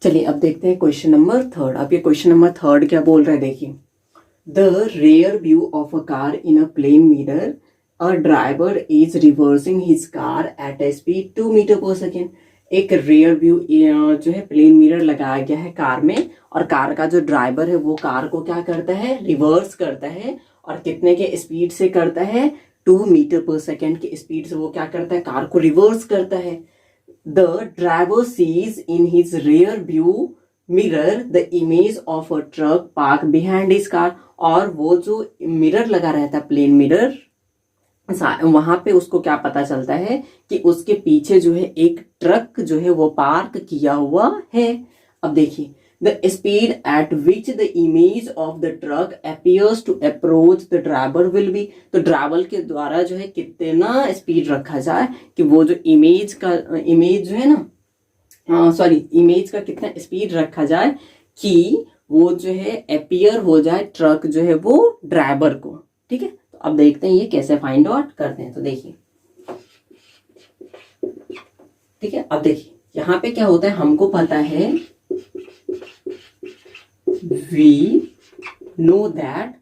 चलिए अब देखते हैं क्वेश्चन नंबर थर्ड। अब ये क्वेश्चन नंबर थर्ड क्या बोल रहा है, देखिए। The rear view of a car in a plane mirror, a driver is reversing his car at a speed 2 metre per second. एक रेयर व्यू जो है प्लेन मिरर लगाया गया है कार में, और कार का जो ड्राइवर है वो कार को क्या करता है, रिवर्स करता है। और कितने के स्पीड से करता है, 2 मीटर पर सेकेंड की स्पीड से वो क्या करता है, कार को रिवर्स करता है। The driver sees in his rear view mirror the image of a truck parked behind his car। और वो जो मिरर लगा रहता है, प्लेन मिरर, वहां पे उसको क्या पता चलता है कि उसके पीछे जो है एक ट्रक जो है वो पार्क किया हुआ है। अब देखिए, the speed at which the image of the truck appears to approach the driver will be. तो ड्राइवर के द्वारा जो है कितना स्पीड रखा जाए कि वो जो इमेज जो है ना, इमेज का कितना स्पीड रखा जाए कि वो जो है अपीयर हो जाए ट्रक जो है वो ड्राइवर को। ठीक है, तो अब देखते हैं ये कैसे फाइंड आउट करते हैं। तो देखिए, ठीक है, अब देखिए यहाँ पे क्या होता है, हमको पता है we know that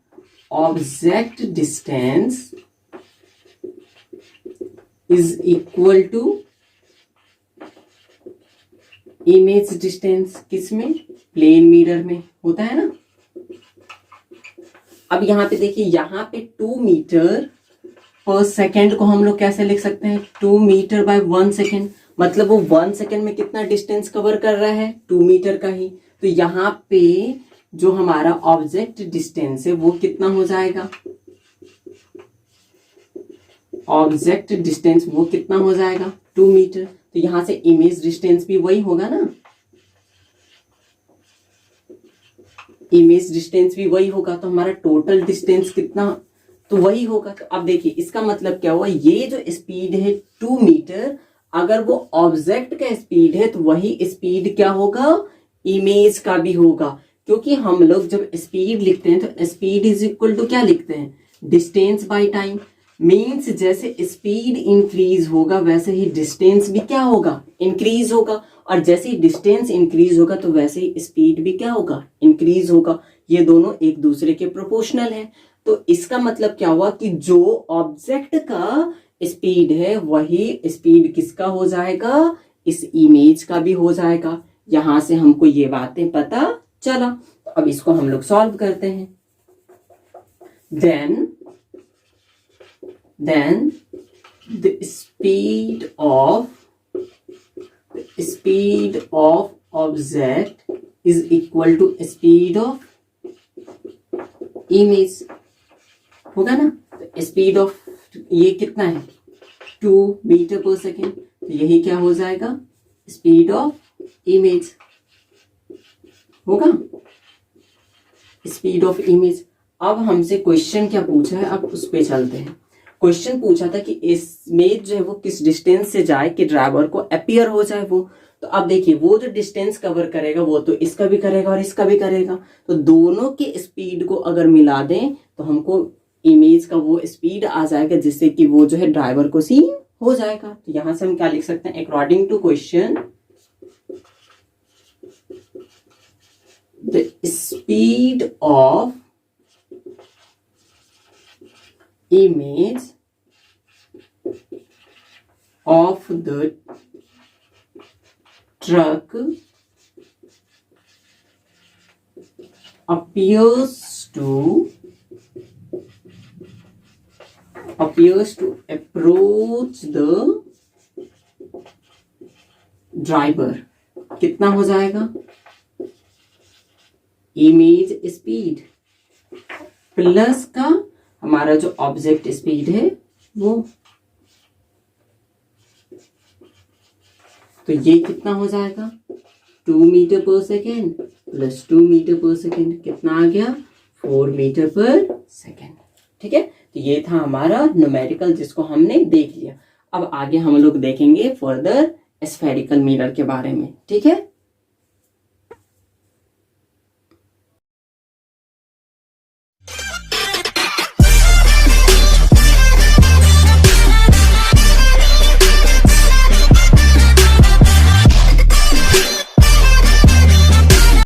object distance is equal to image distance। किसमें, प्लेन मिरर में होता है ना। अब यहाँ पे देखिए, यहाँ पे 2 मीटर पर सेकेंड को हम लोग कैसे लिख सकते हैं, 2 मीटर बाय 1 सेकेंड। मतलब वो 1 सेकेंड में कितना डिस्टेंस कवर कर रहा है, 2 मीटर का ही। तो यहाँ पे जो हमारा ऑब्जेक्ट डिस्टेंस है वो कितना हो जाएगा, ऑब्जेक्ट डिस्टेंस वो कितना हो जाएगा, 2 मीटर। तो यहां से इमेज डिस्टेंस भी वही होगा ना, इमेज डिस्टेंस भी वही होगा। तो हमारा टोटल डिस्टेंस कितना, तो वही होगा। तो अब देखिए इसका मतलब क्या हुआ, ये जो स्पीड है 2 मीटर, अगर वो ऑब्जेक्ट का स्पीड है तो वही स्पीड क्या होगा, इमेज का भी होगा। क्योंकि हम लोग जब स्पीड लिखते हैं तो स्पीड इज इक्वल टू क्या लिखते हैं, डिस्टेंस बाय टाइम। मीन्स जैसे स्पीड इंक्रीज होगा वैसे ही डिस्टेंस भी क्या होगा, इंक्रीज होगा। और जैसे ही डिस्टेंस इंक्रीज होगा तो वैसे ही स्पीड भी क्या होगा, इंक्रीज होगा। ये दोनों एक दूसरे के प्रोपोर्शनल है। तो इसका मतलब क्या हुआ कि जो ऑब्जेक्ट का स्पीड है वही स्पीड किसका हो जाएगा, इस इमेज का भी हो जाएगा। यहां से हमको ये बातें पता चला। तो अब इसको हम लोग सॉल्व करते हैं। then the speed of object is equal to speed of image होगा ना। तो स्पीड ऑफ ये कितना है, 2 मीटर पर सेकेंड। तो यही क्या हो जाएगा, स्पीड ऑफ इमेज होगा, स्पीड ऑफ इमेज। अब हमसे क्वेश्चन क्या पूछा है, अब उस पे चलते हैं। क्वेश्चन पूछा था कि इमेज जो है वो किस डिस्टेंस से जाए कि ड्राइवर को अपीयर हो जाए वो। तो अब देखिए, वो जो डिस्टेंस कवर करेगा वो तो इसका भी करेगा और इसका भी करेगा। तो दोनों के स्पीड को अगर मिला दें तो हमको इमेज का वो स्पीड आ जाएगा जिससे कि वो जो है ड्राइवर को सीन हो जाएगा। तो यहां से हम क्या लिख सकते हैं, according to question the speed of image of the truck appears to approach the driver। कितना हो जाएगा, इमेज स्पीड प्लस का हमारा जो ऑब्जेक्ट स्पीड है वो। तो ये कितना हो जाएगा, 2 metre per second plus 2 metre per second, कितना आ गया, 4 मीटर पर सेकेंड। ठीक है, तो ये था हमारा न्यूमेरिकल जिसको हमने देख लिया। अब आगे हम लोग देखेंगे फर्दर स्फेरिकल मिरर के बारे में। ठीक है।